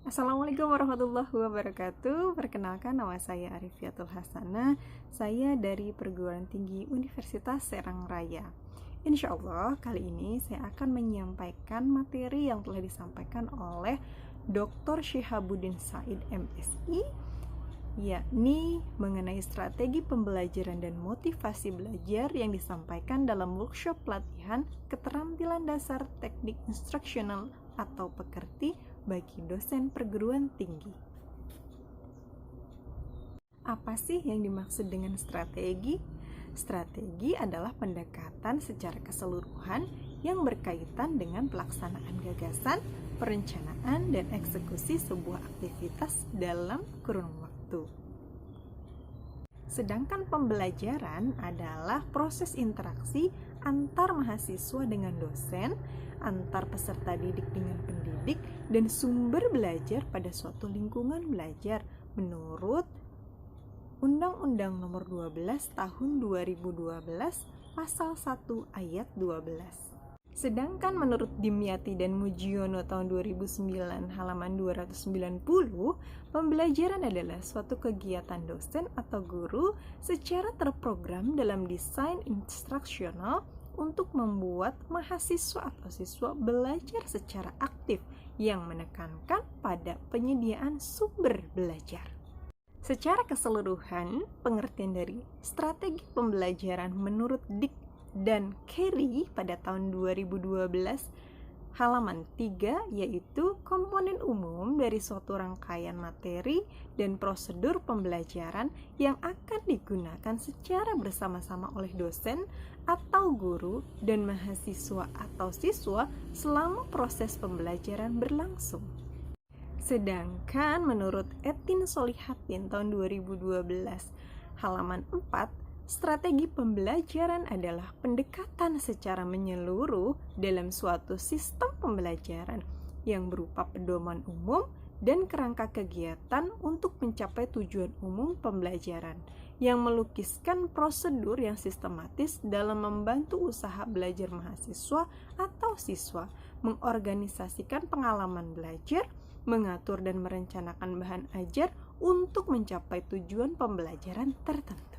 Assalamualaikum warahmatullahi wabarakatuh. Perkenalkan, nama saya Arifiatul Hasanah. Saya dari Perguruan Tinggi Universitas Serang Raya. Insya Allah kali ini saya akan menyampaikan materi yang telah disampaikan oleh Dr. Syihabuddin Said MSI, yakni mengenai strategi pembelajaran dan motivasi belajar yang disampaikan dalam workshop pelatihan keterampilan dasar teknik instruksional atau pekerti bagi dosen perguruan tinggi. Apa sih yang dimaksud dengan strategi? Strategi adalah pendekatan secara keseluruhan yang berkaitan dengan pelaksanaan gagasan, perencanaan, dan eksekusi sebuah aktivitas dalam kurun waktu. Sedangkan pembelajaran adalah proses interaksi antar mahasiswa dengan dosen, antar peserta didik dengan pendidik, dan sumber belajar pada suatu lingkungan belajar menurut Undang-Undang Nomor 12 Tahun 2012 Pasal 1 Ayat 12. Sedangkan menurut Dimyati dan Mujiono tahun 2009 halaman 290, pembelajaran adalah suatu kegiatan dosen atau guru secara terprogram dalam desain instruksional untuk membuat mahasiswa atau siswa belajar secara aktif yang menekankan pada penyediaan sumber belajar. Secara keseluruhan, pengertian dari strategi pembelajaran menurut Dick dan Carey pada tahun 2012 halaman 3 yaitu komponen umum dari suatu rangkaian materi dan prosedur pembelajaran yang akan digunakan secara bersama-sama oleh dosen atau guru dan mahasiswa atau siswa selama proses pembelajaran berlangsung. Sedangkan menurut Etin Solihatin tahun 2012 halaman 4, strategi pembelajaran adalah pendekatan secara menyeluruh dalam suatu sistem pembelajaran yang berupa pedoman umum dan kerangka kegiatan untuk mencapai tujuan umum pembelajaran yang melukiskan prosedur yang sistematis dalam membantu usaha belajar mahasiswa atau siswa, mengorganisasikan pengalaman belajar, mengatur dan merencanakan bahan ajar untuk mencapai tujuan pembelajaran tertentu.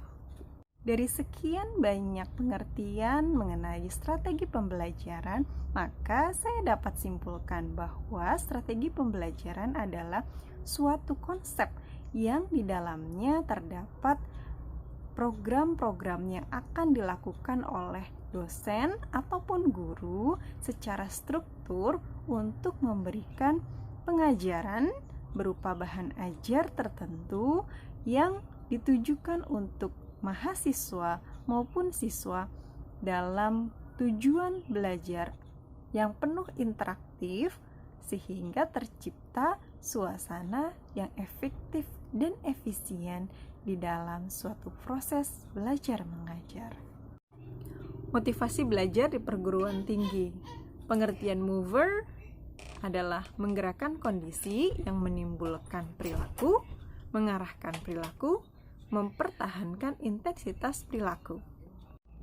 Dari sekian banyak pengertian mengenai strategi pembelajaran, maka saya dapat simpulkan bahwa strategi pembelajaran adalah suatu konsep yang di dalamnya terdapat program-program yang akan dilakukan oleh dosen ataupun guru secara struktur untuk memberikan pengajaran berupa bahan ajar tertentu yang ditujukan untuk mahasiswa maupun siswa dalam tujuan belajar yang penuh interaktif sehingga tercipta suasana yang efektif dan efisien di dalam suatu proses belajar mengajar. Motivasi belajar di perguruan tinggi. Pengertian mover adalah menggerakkan kondisi yang menimbulkan perilaku, mengarahkan perilaku, mempertahankan intensitas perilaku.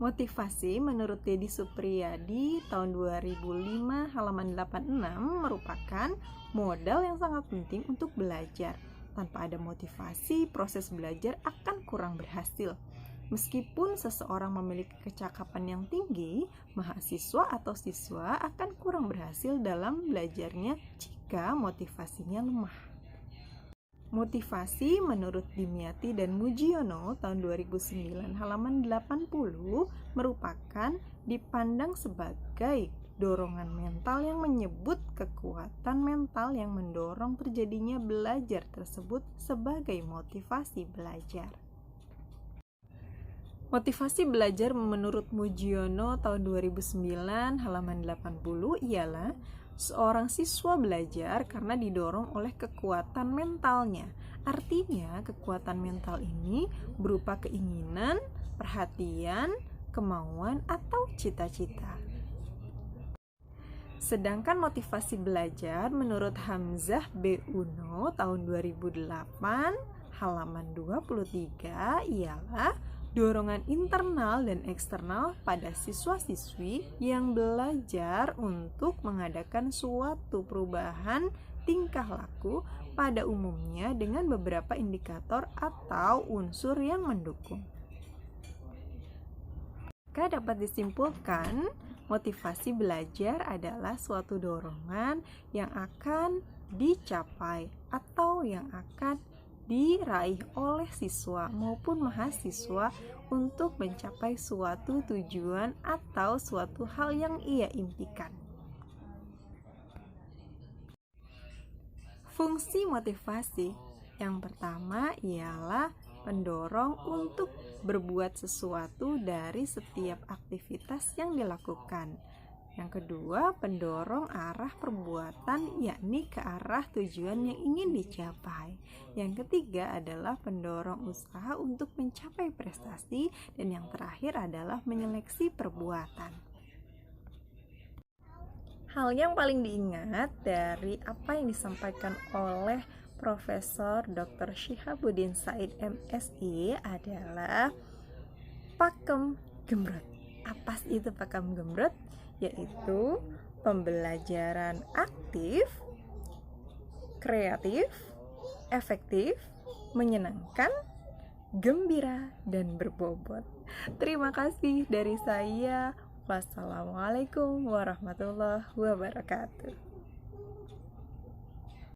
Motivasi menurut Dedi Supriyadi tahun 2005 halaman 86 merupakan modal yang sangat penting untuk belajar. Tanpa ada motivasi, proses belajar akan kurang berhasil. Meskipun seseorang memiliki kecakapan yang tinggi, mahasiswa atau siswa akan kurang berhasil dalam belajarnya jika motivasinya lemah. Motivasi menurut Dimyati dan Mujiono tahun 2009 halaman 80 merupakan dipandang sebagai dorongan mental yang menyebut kekuatan mental yang mendorong terjadinya belajar tersebut sebagai motivasi belajar. Motivasi belajar menurut Mujiono tahun 2009 halaman 80 ialah seorang siswa belajar karena didorong oleh kekuatan mentalnya. Artinya, kekuatan mental ini berupa keinginan, perhatian, kemauan, atau cita-cita. Sedangkan motivasi belajar menurut Hamzah B. Uno tahun 2008 halaman 23 ialah dorongan internal dan eksternal pada siswa-siswi yang belajar untuk mengadakan suatu perubahan tingkah laku pada umumnya dengan beberapa indikator atau unsur yang mendukung. Maka dapat disimpulkan, motivasi belajar adalah suatu dorongan yang akan dicapai atau yang akan diraih oleh siswa maupun mahasiswa untuk mencapai suatu tujuan atau suatu hal yang ia impikan. Fungsi motivasi yang pertama ialah mendorong untuk berbuat sesuatu dari setiap aktivitas yang dilakukan. Yang kedua, pendorong arah perbuatan, yakni ke arah tujuan yang ingin dicapai. Yang ketiga adalah pendorong usaha untuk mencapai prestasi. Dan yang terakhir adalah menyeleksi perbuatan. Hal yang paling diingat dari apa yang disampaikan oleh Profesor Dr. Syihabuddin Said MSI adalah pakem gembrot. Apa sih itu pakem gembrot? Yaitu pembelajaran aktif, kreatif, efektif, menyenangkan, gembira, dan berbobot. Terima kasih dari saya. Wassalamualaikum warahmatullahi wabarakatuh.